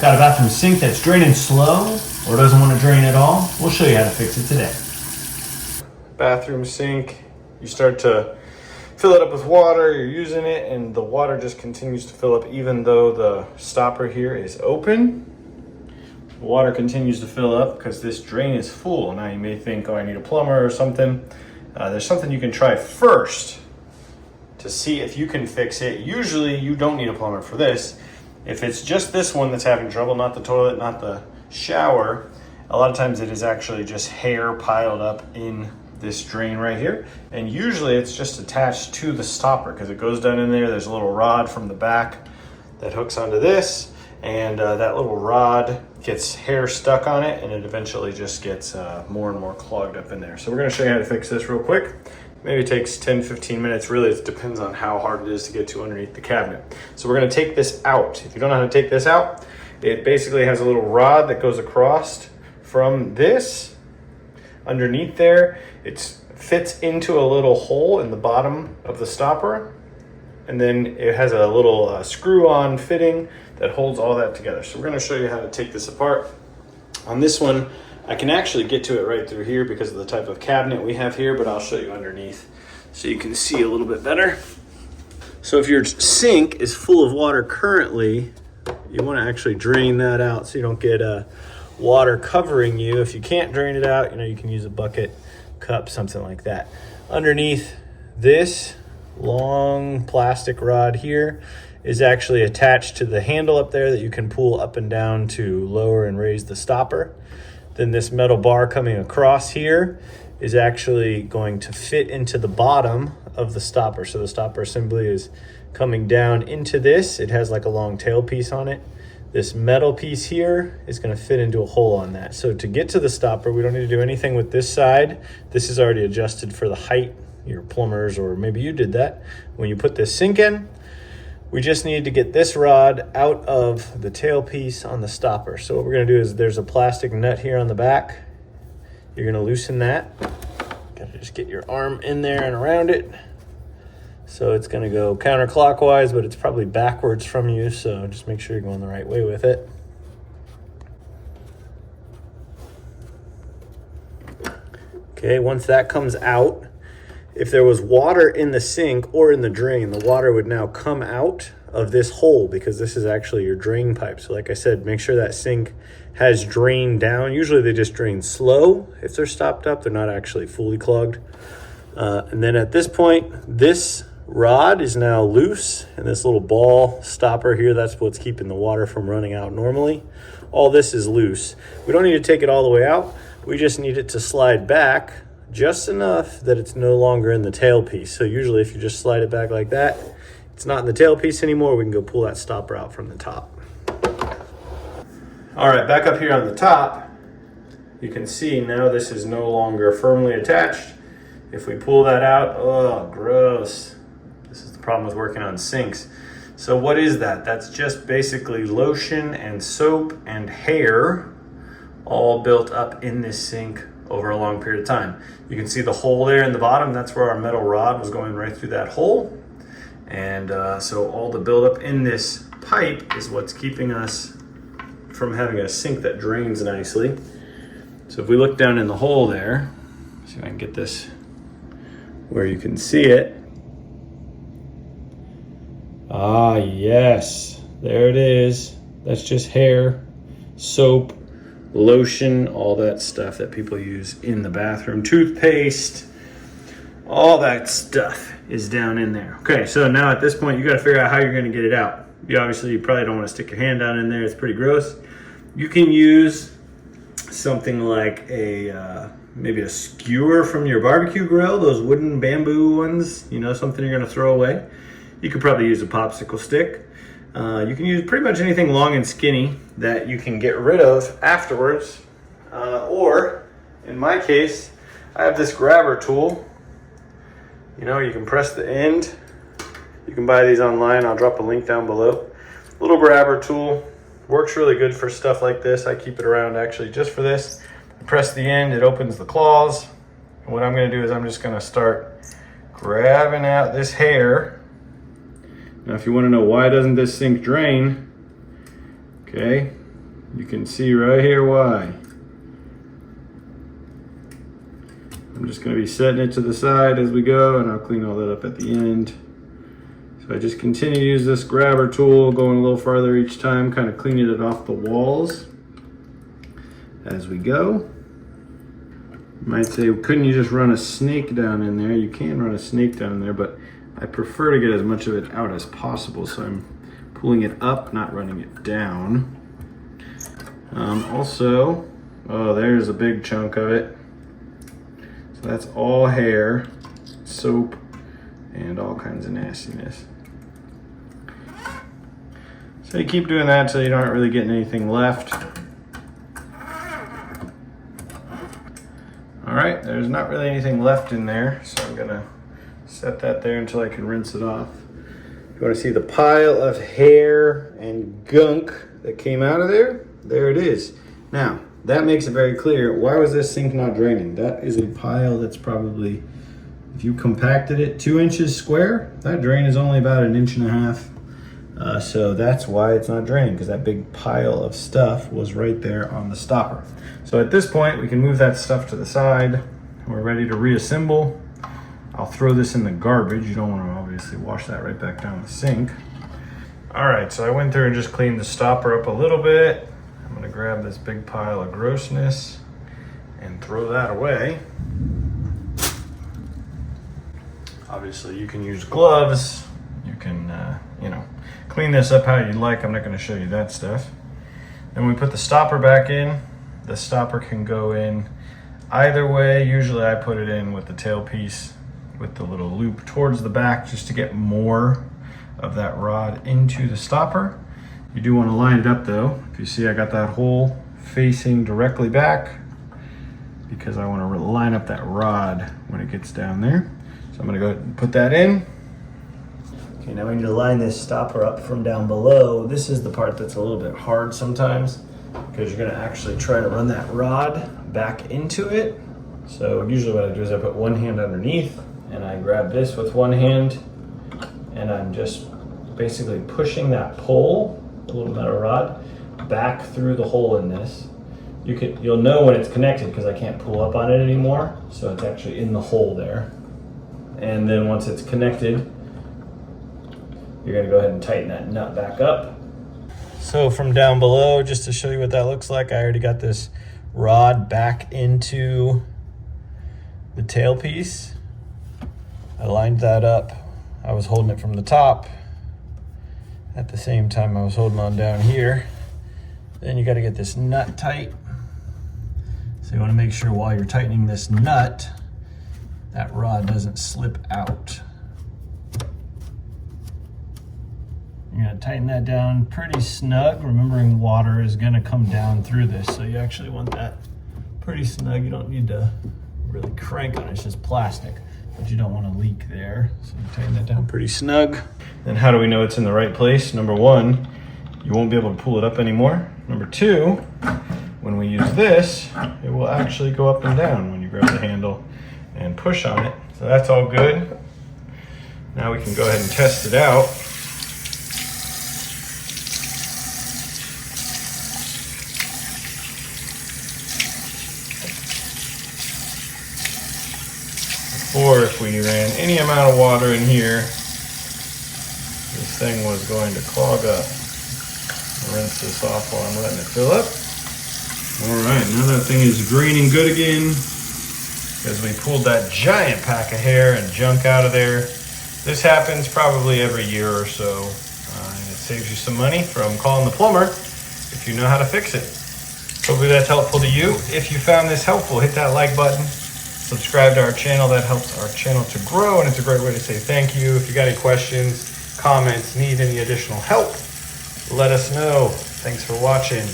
Got a bathroom sink that's draining slow or doesn't want to drain at all? We'll show you how to fix it today. Bathroom sink, you start to fill it up with water, you're using it, and the water just continues to fill up even though the stopper here is open. The water continues to fill up because this drain is full. Now you may think, oh, I need a plumber or something. There's something you can try first to see if you can fix it. Usually you don't need a plumber for this. If it's just this one that's having trouble, not the toilet, not the shower, a lot of times it is actually just hair piled up in this drain right here. And usually it's just attached to the stopper because it goes down in there. There's a little rod from the back that hooks onto this, and that little rod gets hair stuck on it, and it eventually just gets more and more clogged up in there. So we're gonna show you how to fix this real quick. Maybe it takes 10-15 minutes. Really, it depends on how hard it is to get to underneath the cabinet. So we're gonna take this out. If you don't know how to take this out, it basically has a little rod that goes across from this underneath there. It fits into a little hole in the bottom of the stopper, and then it has a little screw-on fitting that holds all that together. So we're gonna show you how to take this apart. On this one, I can actually get to it right through here because of the type of cabinet we have here, but I'll show you underneath so you can see a little bit better. So if your sink is full of water currently, you wanna actually drain that out so you don't get water covering you. If you can't drain it out, you can use a bucket, cup, something like that. Underneath this long plastic rod here is actually attached to the handle up there that you can pull up and down to lower and raise the stopper. Then this metal bar coming across here is actually going to fit into the bottom of the stopper. So the stopper assembly is coming down into this. It has like a long tail piece on it. This metal piece here is going to fit into a hole on that. So to get to the stopper, we don't need to do anything with this side. This is already adjusted for the height. Your plumbers, or maybe you did that when you put this sink in. We just need to get this rod out of the tail piece on the stopper. So what we're going to do is there's a plastic nut here on the back. You're going to loosen that. Got to just get your arm in there and around it. So it's going to go counterclockwise, but it's probably backwards from you. So just make sure you're going the right way with it. Okay, once that comes out, if there was water in the sink or in the drain, the water would now come out of this hole because this is actually your drain pipe. So like I said, make sure that sink has drained down. Usually they just drain slow. If they're stopped up, they're not actually fully clogged. And then at this point, this rod is now loose, and this little ball stopper here, that's what's keeping the water from running out normally. All this is loose. We don't need to take it all the way out. We just need it to slide back just enough that it's no longer in the tailpiece. So usually if you just slide it back like that, it's not in the tailpiece anymore. We can go pull that stopper out from the top. All right, back up here on the top, you can see now this is no longer firmly attached. If we pull that out, oh, gross. This is the problem with working on sinks. So what is that? That's just basically lotion and soap and hair all built up in this sink over a long period of time. You can see the hole there in the bottom. That's where our metal rod was going right through that hole. And so all the buildup in this pipe is what's keeping us from having a sink that drains nicely. So if we look down in the hole there, see if I can get this where you can see it. Ah, yes, there it is. That's just hair, soap, lotion, all that stuff that people use in the bathroom, toothpaste, all that stuff is down in there. Okay, so now at this point, you got to figure out how you're going to get it out. You probably don't want to stick your hand down in there. It's pretty gross. You can use something like maybe a skewer from your barbecue grill, those wooden bamboo ones, something you're going to throw away. You could probably use a popsicle stick. You can use pretty much anything long and skinny that you can get rid of afterwards. Or, in my case, I have this grabber tool. You can press the end. You can buy these online. I'll drop a link down below. Little grabber tool. Works really good for stuff like this. I keep it around actually just for this. I press the end, it opens the claws. And what I'm going to do is I'm just going to start grabbing out this hair. Now if you want to know why doesn't this sink drain, okay, You can see right here why. I'm just going to be setting it to the side as we go, and I'll clean all that up at the end. So I just continue to use this grabber tool, going a little farther each time, kind of cleaning it off the walls as we go. You might say, couldn't you just run a snake down in there? You can run a snake down in there, but I prefer to get as much of it out as possible, so I'm pulling it up, not running it down. Also, oh, there's a big chunk of it. So that's all hair, soap, and all kinds of nastiness. So you keep doing that so you aren't really getting anything left. All right, there's not really anything left in there, so I'm gonna set that there until I can rinse it off. If you wanna see the pile of hair and gunk that came out of there, there it is. Now, that makes it very clear, why was this sink not draining? That is a pile that's probably, if you compacted it 2 inches square, that drain is only about 1.5 inches. So that's why it's not draining, because that big pile of stuff was right there on the stopper. So at this point, we can move that stuff to the side. We're ready to reassemble. I'll throw this in the garbage. You don't want to obviously wash that right back down the sink. All right, so I went through and just cleaned the stopper up a little bit. I'm gonna grab this big pile of grossness and throw that away. Obviously, you can use gloves. You can, clean this up how you like. I'm not gonna show you that stuff. Then we put the stopper back in. The stopper can go in either way. Usually I put it in with the tailpiece with the little loop towards the back just to get more of that rod into the stopper. You do want to line it up though. If you see, I got that hole facing directly back because I want to line up that rod when it gets down there. So I'm going to go ahead and put that in. Okay, now we need to line this stopper up from down below. This is the part that's a little bit hard sometimes because you're going to actually try to run that rod back into it. So usually what I do is I put one hand underneath and I grab this with one hand and I'm just basically pushing that pole, a little metal rod, back through the hole in this. You'll know when it's connected because I can't pull up on it anymore. So it's actually in the hole there. And then once it's connected, you're gonna go ahead and tighten that nut back up. So from down below, just to show you what that looks like, I already got this rod back into the tailpiece. I lined that up. I was holding it from the top. At the same time, I was holding on down here. Then you gotta get this nut tight. So you wanna make sure while you're tightening this nut, that rod doesn't slip out. You're gonna tighten that down pretty snug, remembering water is gonna come down through this, so you actually want that pretty snug. You don't need to really crank on it, it's just plastic, but you don't want to leak there. So you tighten that down pretty snug. Then how do we know it's in the right place? Number one, you won't be able to pull it up anymore. Number two, when we use this, it will actually go up and down when you grab the handle and push on it. So that's all good. Now we can go ahead and test it out. Or if we ran any amount of water in here, this thing was going to clog up. I'll rinse this off while I'm letting it fill up. All right, now that thing is draining good again, because we pulled that giant pack of hair and junk out of there. This happens probably every year or so, and it saves you some money from calling the plumber if you know how to fix it. Hopefully that's helpful to you. If you found this helpful, hit that like button. Subscribe to our channel. That helps our channel to grow, and it's a great way to say thank you. If you got any questions, comments, need any additional help, let us know. Thanks for watching.